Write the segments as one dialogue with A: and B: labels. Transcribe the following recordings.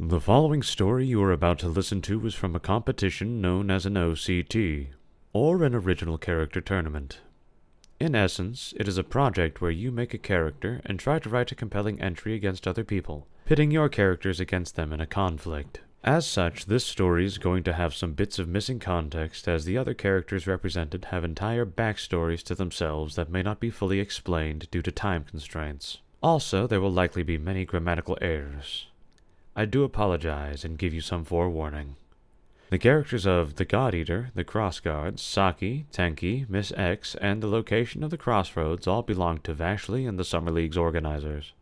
A: The following story you are about to listen to is from a competition known as an OCT, or an Original Character Tournament. In essence, it is a project where you make a character and try to write a compelling entry against other people, pitting your characters against them in a conflict. As such, this story is going to have some bits of missing context, as the other characters represented have entire backstories to themselves that may not be fully explained due to time constraints. Also, there will likely be many grammatical errors. I do apologize and give you some forewarning. The characters of the Godeater, the Crossguards, Saki, Tenki, Miss X, and the location of the Crossroads all belong to Vashley and the Summer League's organizers.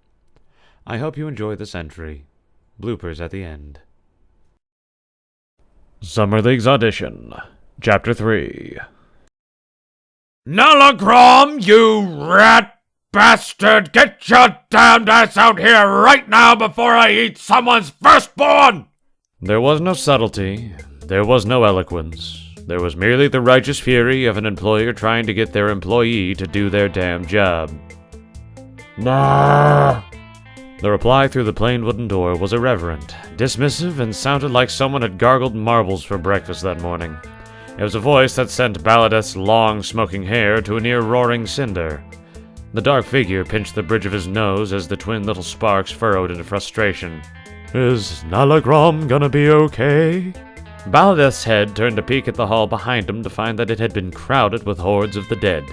A: I hope you enjoy this entry. Bloopers at the end. Summer League's Audition, Chapter 3.
B: Nalagrom, you rat bastard! Get your damned ass out here right now before I eat someone's firstborn!
A: There was no subtlety. There was no eloquence. There was merely the righteous fury of an employer trying to get their employee to do their damn job.
B: Nah.
A: The reply through the plain wooden door was irreverent, dismissive, and sounded like someone had gargled marbles for breakfast that morning. It was a voice that sent Baladeth's long, smoking hair to a near-roaring cinder. The dark figure pinched the bridge of his nose as the twin little sparks furrowed into frustration.
C: Is Nalagrom gonna be okay?
A: Baladeth's head turned to peek at the hall behind him to find that it had been crowded with hordes of the dead.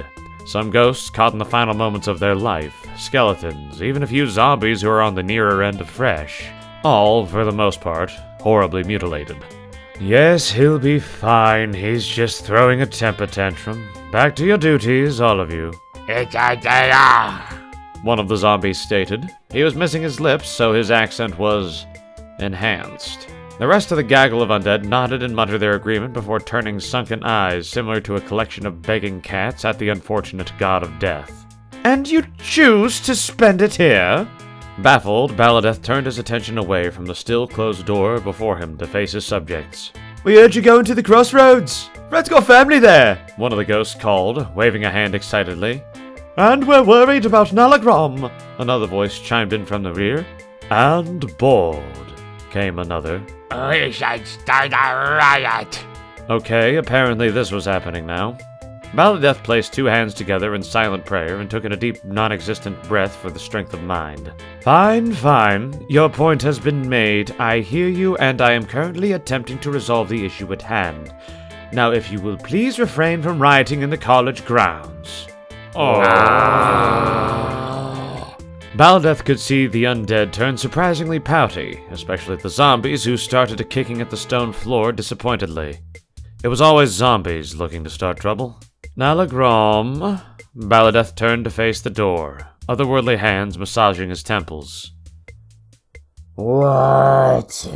A: Some ghosts caught in the final moments of their life, skeletons, even a few zombies who were on the nearer end of fresh. All, for the most part, horribly mutilated.
C: Yes, he'll be fine. He's just throwing a temper tantrum. Back to your duties, all of you.
A: One of the zombies stated. He was missing his lips, so his accent was enhanced. The rest of the gaggle of undead nodded and muttered their agreement before turning sunken eyes similar to a collection of begging cats at the unfortunate god of death.
C: And you choose to spend it here?
A: Baffled, Baladeth turned his attention away from the still-closed door before him to face his subjects.
C: We heard you going to the Crossroads. Fred's got family there,
A: one of the ghosts called, waving a hand excitedly.
C: And we're worried about Nalagrom,
A: another voice chimed in from the rear.
C: And bored, came another.
B: We should start a riot.
A: Okay, apparently this was happening now. Baladeth placed two hands together in silent prayer and took in a deep, non-existent breath for the strength of mind.
C: Fine, fine. Your point has been made. I hear you, and I am currently attempting to resolve the issue at hand. Now, if you will please refrain from rioting in the college grounds.
A: Baladeth could see the undead turn surprisingly pouty, especially the zombies who started kicking at the stone floor disappointedly. It was always zombies looking to start trouble.
C: Nalagrom.
A: Baladeth turned to face the door, otherworldly hands massaging his temples.
B: What?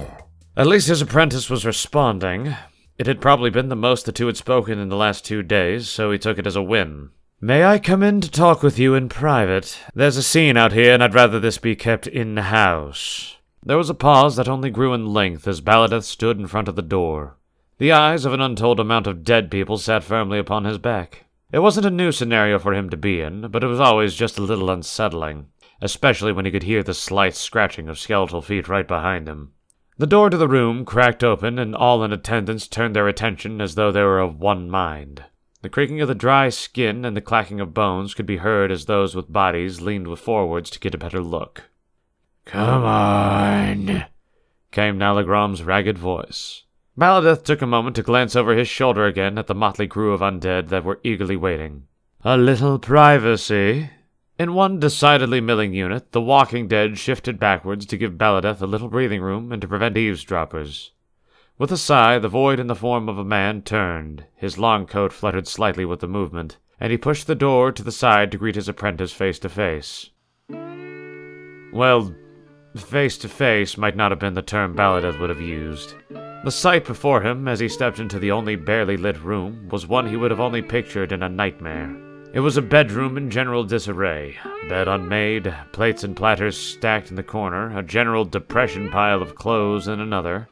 A: At least his apprentice was responding. It had probably been the most the two had spoken in the last 2 days, so he took it as a win.
C: May I come in to talk with you in private? There's a scene out here, and I'd rather this be kept in-house.
A: There was a pause that only grew in length as Baladeth stood in front of the door. The eyes of an untold amount of dead people sat firmly upon his back. It wasn't a new scenario for him to be in, but it was always just a little unsettling, especially when he could hear the slight scratching of skeletal feet right behind him. The door to the room cracked open, and all in attendance turned their attention as though they were of one mind. The creaking of the dry skin and the clacking of bones could be heard as those with bodies leaned forwards to get a better look.
B: Come on,
A: came Nalagrom's ragged voice. Baladeth took a moment to glance over his shoulder again at the motley crew of undead that were eagerly waiting.
C: A little privacy.
A: In one decidedly milling unit, the walking dead shifted backwards to give Baladeth a little breathing room and to prevent eavesdroppers. With a sigh, the void in the form of a man turned. His long coat fluttered slightly with the movement, and he pushed the door to the side to greet his apprentice face to face. Well, face to face might not have been the term Baladeth would have used. The sight before him, as he stepped into the only barely lit room, was one he would have only pictured in a nightmare. It was a bedroom in general disarray. Bed unmade, plates and platters stacked in the corner, a general depression pile of clothes in another.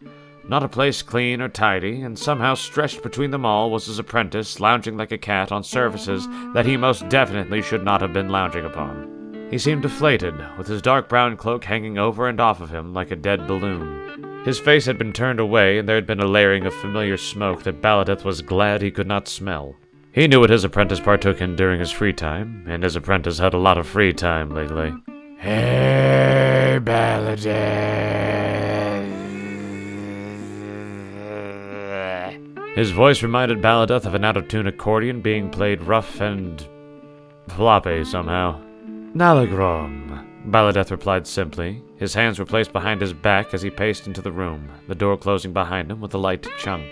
A: Not a place clean or tidy, and somehow stretched between them all was his apprentice, lounging like a cat on surfaces that he most definitely should not have been lounging upon. He seemed deflated, with his dark brown cloak hanging over and off of him like a dead balloon.
C: His face had been turned away, and there had been a layering of familiar smoke that Baladeth was glad he could not smell. He knew what his apprentice partook in during his free time, and his apprentice had a lot of free time lately.
B: Hey, Baladeth.
C: His voice reminded Baladeth of an out-of-tune accordion being played rough and floppy somehow. Nalagrom, Baladeth replied simply. His hands were placed behind his back as he paced into the room, the door closing behind him with a light chunk.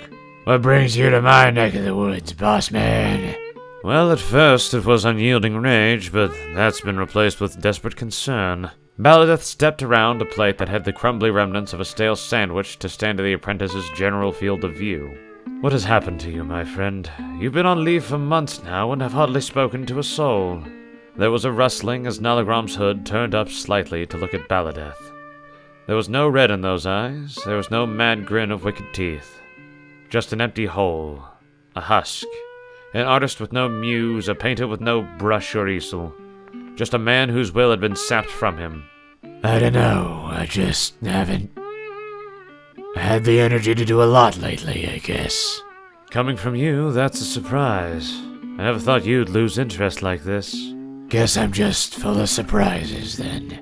B: What brings you to my neck of the woods, boss man?
C: Well, at first it was unyielding rage, but that's been replaced with desperate concern. Baladeth stepped around a plate that had the crumbly remnants of a stale sandwich to stand to the apprentice's general field of view. What has happened to you, my friend? You've been on leave for months now and have hardly spoken to a soul. There was a rustling as Nalagrom's hood turned up slightly to look at Baladeth. There was no red in those eyes, there was no mad grin of wicked teeth. Just an empty hole, a husk, an artist with no muse, a painter with no brush or easel. Just a man whose will had been sapped from him.
B: I don't know, I just haven't had the energy to do a lot lately, I guess.
C: Coming from you, that's a surprise. I never thought you'd lose interest like this.
B: Guess I'm just full of surprises, then.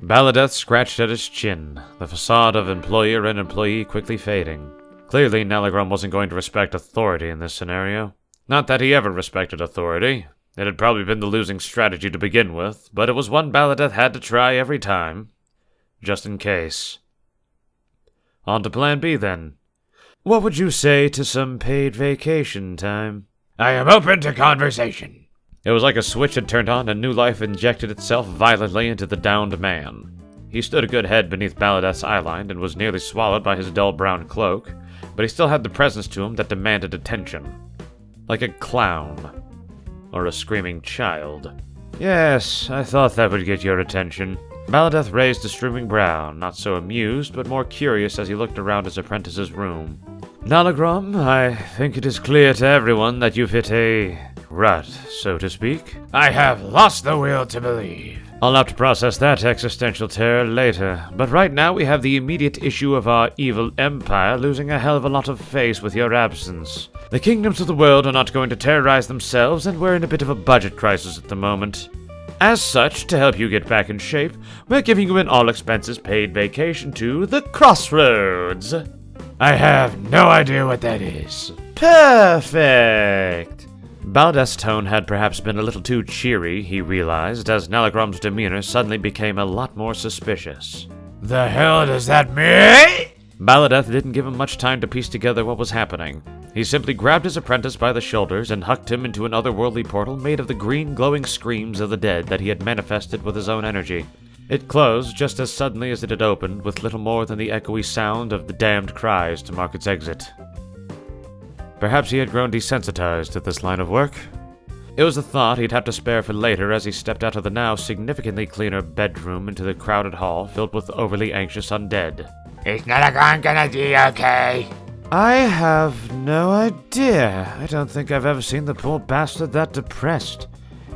C: Baladeth scratched at his chin, the facade of employer and employee quickly fading. Clearly, Nalagrom wasn't going to respect authority in this scenario. Not that he ever respected authority. It had probably been the losing strategy to begin with, but it was one Baladeth had to try every time. Just in case. On to plan B, then. What would you say to some paid vacation time?
B: I am open to conversation.
C: It was like a switch had turned on and new life injected itself violently into the downed man. He stood a good head beneath Baladeth's eyeline and was nearly swallowed by his dull brown cloak, but he still had the presence to him that demanded attention. Like a clown. Or a screaming child. Yes, I thought that would get your attention. Baladeth raised a streaming brow, not so amused, but more curious as he looked around his apprentice's room. Nalagrom, I think it is clear to everyone that you've hit a rut, so to speak.
B: I have lost the will to believe.
C: I'll have to process that existential terror later, but right now we have the immediate issue of our evil empire losing a hell of a lot of face with your absence. The kingdoms of the world are not going to terrorize themselves, and we're in a bit of a budget crisis at the moment. As such, to help you get back in shape, we're giving you an all-expenses-paid vacation to the Crossroads.
B: I have no idea what that is.
C: Perfect! Baladeth's tone had perhaps been a little too cheery, he realized, as Nalagrom's demeanor suddenly became a lot more suspicious.
B: The hell does that mean?
C: Baladeth didn't give him much time to piece together what was happening. He simply grabbed his apprentice by the shoulders and hucked him into an otherworldly portal made of the green glowing screams of the dead that he had manifested with his own energy. It closed just as suddenly as it had opened, with little more than the echoey sound of the damned cries to mark its exit. Perhaps he had grown desensitized to this line of work. It was a thought he'd have to spare for later as he stepped out of the now significantly cleaner bedroom into the crowded hall filled with overly anxious undead.
B: Is Nalagrom gonna be okay?
C: I have no idea. I don't think I've ever seen the poor bastard that depressed.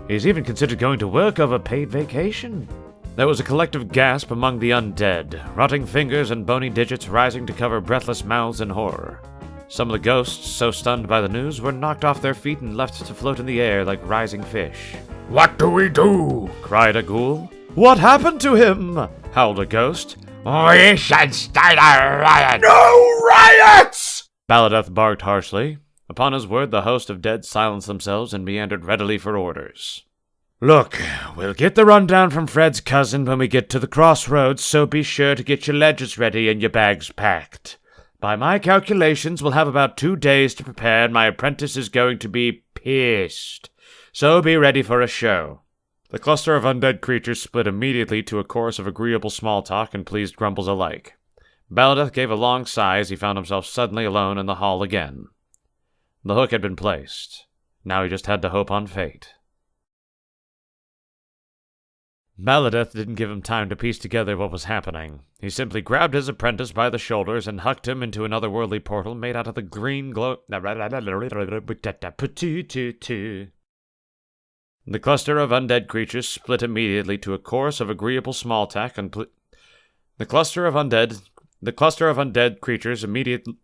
C: He's even considered going to work over paid vacation. There was a collective gasp among the undead, rotting fingers and bony digits rising to cover breathless mouths in horror. Some of the ghosts, so stunned by the news, were knocked off their feet and left to float in the air like rising fish.
B: What do we do?
C: Cried a ghoul. What happened to him? Howled a ghost.
B: We should start a riot. No riots!
C: Baladeth barked harshly. Upon his word, the host of dead silenced themselves and meandered readily for orders. Look, we'll get the rundown from Fred's cousin when we get to the Crossroads, so be sure to get your ledgers ready and your bags packed. By my calculations, we'll have about 2 days to prepare, and my apprentice is going to be pissed. So be ready for a show. The cluster of undead creatures split immediately to a chorus of agreeable small talk and pleased grumbles alike. Baladeth gave a long sigh as he found himself suddenly alone in the hall again. The hook had been placed. Now he just had to hope on fate. Baladeth didn't give him time to piece together what was happening. He simply grabbed his apprentice by the shoulders and hucked him into an otherworldly portal made out of the green glow... The cluster of undead creatures split immediately to a chorus of agreeable small talk and... The
A: The cluster of undead creatures immediately